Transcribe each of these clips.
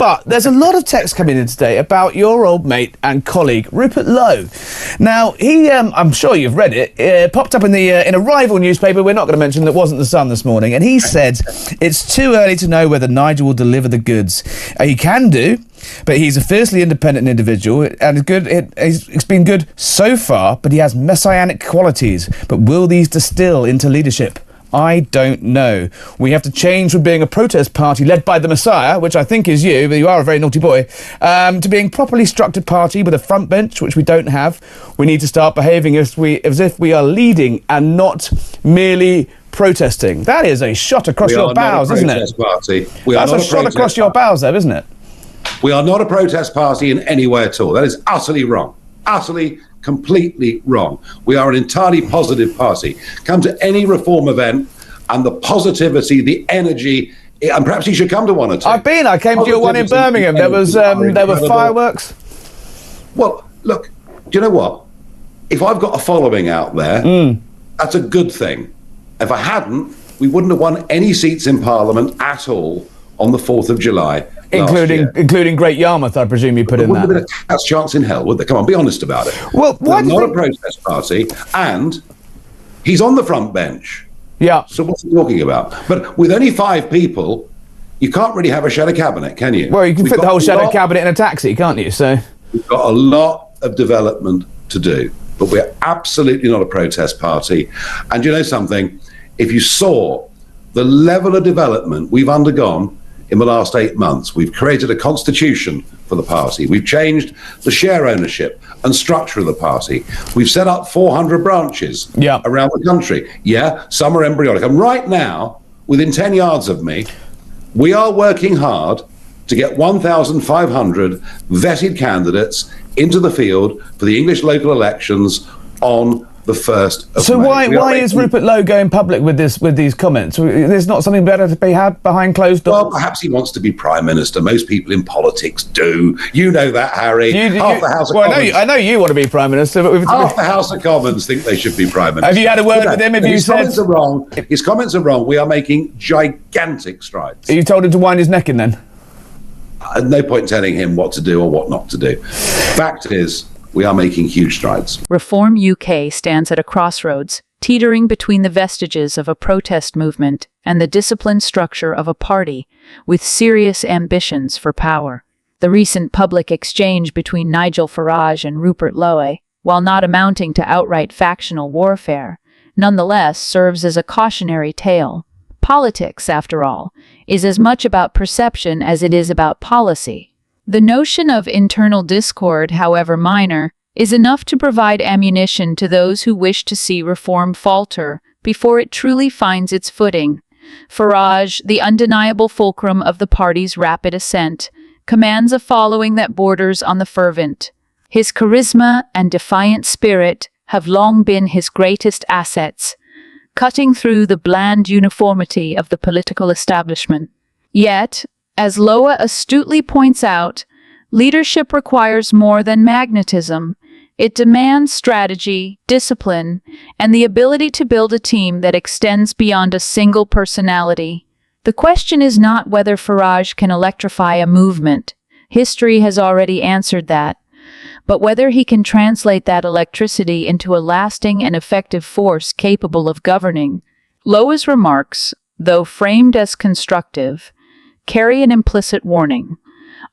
But there's a lot of text coming in today about your old mate and colleague, Rupert Lowe. Now, he, I'm sure you've read it, popped up in a rival newspaper we're not going to mention that wasn't The Sun this morning, and he said it's too early to know whether Nigel will deliver the goods. He can do, but he's a fiercely independent individual, and it's been good so far, but he has messianic qualities. But will these distill into leadership? I don't know. We have to change from being a protest party led by the Messiah, which I think is you, but you are a very naughty boy, to being properly structured party with a front bench, which we don't have. We need to start behaving as if we are leading and not merely protesting. That is a shot across your bows, isn't it? Party. That's a shot across your bows, though, isn't it? We are not a protest party in any way at all. That is utterly wrong. Utterly, completely wrong. We are an entirely positive party. Come to any reform event and the positivity, the energy, and perhaps you should come to one or two. I came to your one in Birmingham. There were fireworks. Well, look, do you know what? If I've got a following out there, that's a good thing. If I hadn't, we wouldn't have won any seats in Parliament at all on the 4th of July. Including Great Yarmouth, I presume you put in that. There wouldn't have been a cat's chance in hell, would there? Come on, be honest about it. Well, we're not a protest party, and he's on the front bench. Yeah. So what's he talking about? But with only 5 people, you can't really have a shadow cabinet, can you? Well, you can fit the whole shadow cabinet in a taxi, can't you? So we've got a lot of development to do, but we're absolutely not a protest party. And you know something? If you saw the level of development we've undergone in the last 8 months, we've created a constitution for the party. We've changed the share ownership and structure of the party. We've set up 400 branches around the country. Yeah, some are embryonic. And right now, within 10 yards of me, we are working hard to get 1,500 vetted candidates into the field for the English local elections on the 1st of May. So why is Rupert Lowe going public with these comments? There's not something better to be had behind closed doors? Well, perhaps he wants to be Prime Minister. Most people in politics do. You know that, Harry. Half the House of Commons. I know you want to be Prime Minister. But half the House of Commons think they should be Prime Minister. Have you had a word with him? His comments are wrong. His comments are wrong. We are making gigantic strides. You told him to wind his neck in then? No point telling him what to do or what not to do. Fact is, we are making huge strides. Reform UK stands at a crossroads, teetering between the vestiges of a protest movement and the disciplined structure of a party with serious ambitions for power. The recent public exchange between Nigel Farage and Rupert Lowe, while not amounting to outright factional warfare, nonetheless serves as a cautionary tale. Politics, after all, is as much about perception as it is about policy. The notion of internal discord, however minor, is enough to provide ammunition to those who wish to see reform falter before it truly finds its footing. Farage, the undeniable fulcrum of the party's rapid ascent, commands a following that borders on the fervent. His charisma and defiant spirit have long been his greatest assets, cutting through the bland uniformity of the political establishment. Yet, as Lowe astutely points out, leadership requires more than magnetism. It demands strategy, discipline, and the ability to build a team that extends beyond a single personality. The question is not whether Farage can electrify a movement. History has already answered that. But whether he can translate that electricity into a lasting and effective force capable of governing. Lowe's remarks, though framed as constructive, carry an implicit warning.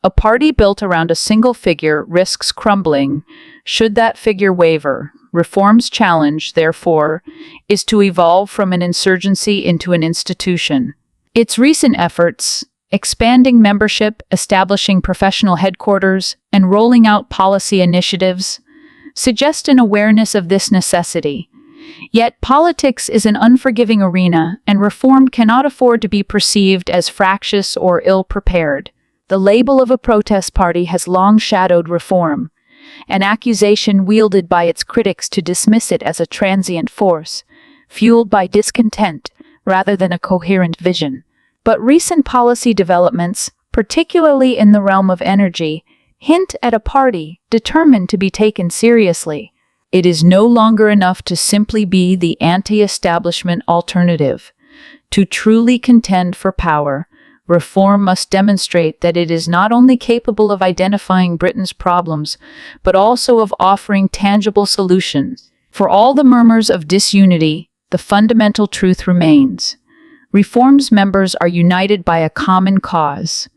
A party built around a single figure risks crumbling should that figure waver. Reform's challenge, therefore, is to evolve from an insurgency into an institution. Its recent efforts, expanding membership, establishing professional headquarters, and rolling out policy initiatives, suggest an awareness of this necessity. Yet politics is an unforgiving arena, and reform cannot afford to be perceived as fractious or ill-prepared. The label of a protest party has long shadowed reform, an accusation wielded by its critics to dismiss it as a transient force, fueled by discontent rather than a coherent vision. But recent policy developments, particularly in the realm of energy, hint at a party determined to be taken seriously. It is no longer enough to simply be the anti-establishment alternative. To truly contend for power, Reform must demonstrate that it is not only capable of identifying Britain's problems, but also of offering tangible solutions. For all the murmurs of disunity, the fundamental truth remains. Reform's members are united by a common cause.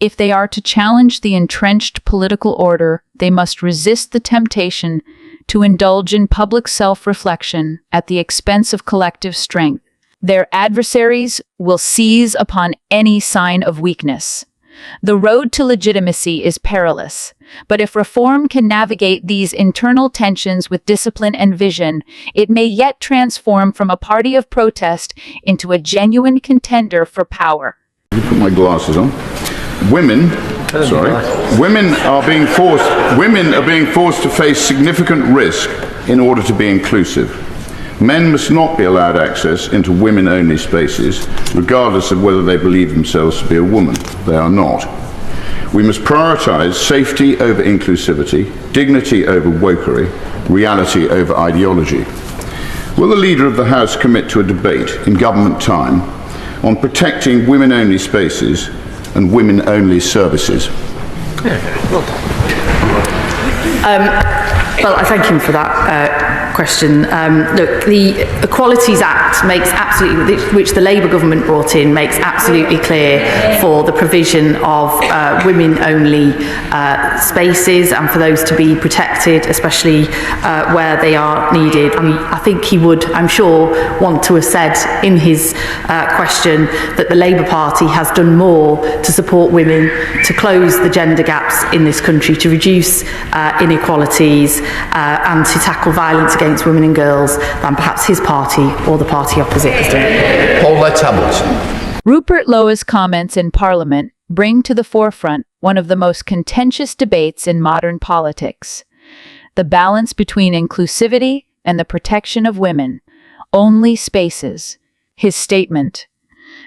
If they are to challenge the entrenched political order, they must resist the temptation to indulge in public self-reflection at the expense of collective strength. Their adversaries will seize upon any sign of weakness. The road to legitimacy is perilous, but if reform can navigate these internal tensions with discipline and vision, it may yet transform from a party of protest into a genuine contender for power. Put my glasses on. Women are being forced to face significant risk in order to be inclusive. Men must not be allowed access into women-only spaces, regardless of whether they believe themselves to be a woman. They are not. We must prioritise safety over inclusivity, dignity over wokery, reality over ideology. Will the Leader of the House commit to a debate in government time on protecting women-only spaces and women-only services? Well, I thank him for that question. Look, the Equalities Act makes absolutely, which the Labour government brought in, makes absolutely clear for the provision of women-only spaces and for those to be protected, especially where they are needed. I think he would, I'm sure, want to have said in his question that the Labour Party has done more to support women, to close the gender gaps in this country, to reduce inequalities and to tackle violence against women and girls than perhaps his party or the party opposite has done. Paulette Hamilton. Rupert Lowe's comments in Parliament bring to the forefront one of the most contentious debates in modern politics: the balance between inclusivity and the protection of women. Only spaces. His statement,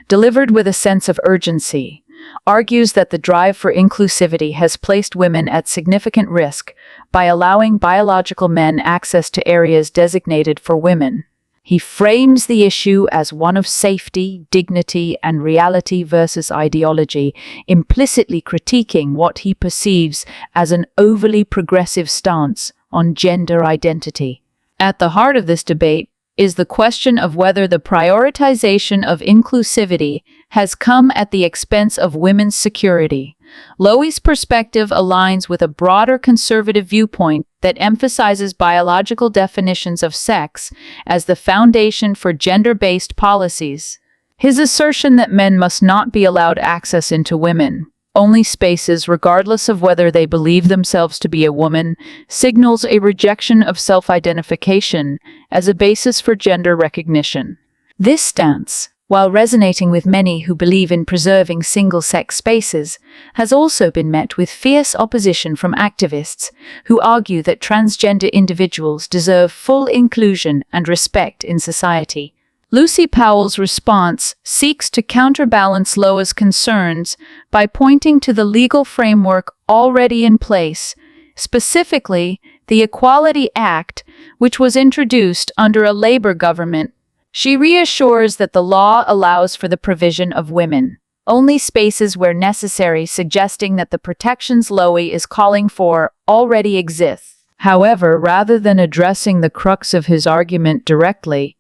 delivered with a sense of urgency, argues that the drive for inclusivity has placed women at significant risk by allowing biological men access to areas designated for women. He frames the issue as one of safety, dignity, and reality versus ideology, implicitly critiquing what he perceives as an overly progressive stance on gender identity. At the heart of this debate is the question of whether the prioritization of inclusivity has come at the expense of women's security. Lowe's perspective aligns with a broader conservative viewpoint that emphasizes biological definitions of sex as the foundation for gender-based policies. His assertion that men must not be allowed access into women-only spaces regardless of whether they believe themselves to be a woman signals a rejection of self-identification as a basis for gender recognition. This stance, while resonating with many who believe in preserving single-sex spaces, has also been met with fierce opposition from activists who argue that transgender individuals deserve full inclusion and respect in society. Lucy Powell's response seeks to counterbalance Lowe's concerns by pointing to the legal framework already in place, specifically the Equality Act, which was introduced under a Labour government. She reassures that the law allows for the provision of women-only spaces where necessary, suggesting that the protections Lowe is calling for already exist. However, rather than addressing the crux of his argument directly,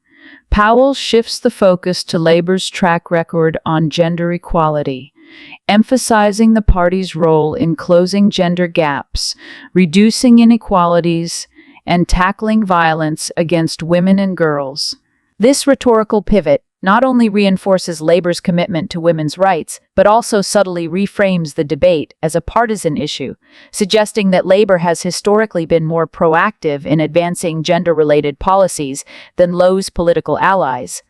Powell shifts the focus to Labour's track record on gender equality, emphasizing the party's role in closing gender gaps, reducing inequalities, and tackling violence against women and girls. This rhetorical pivot not only reinforces Labour's commitment to women's rights, but also subtly reframes the debate as a partisan issue, suggesting that Labour has historically been more proactive in advancing gender-related policies than Lowe's political allies.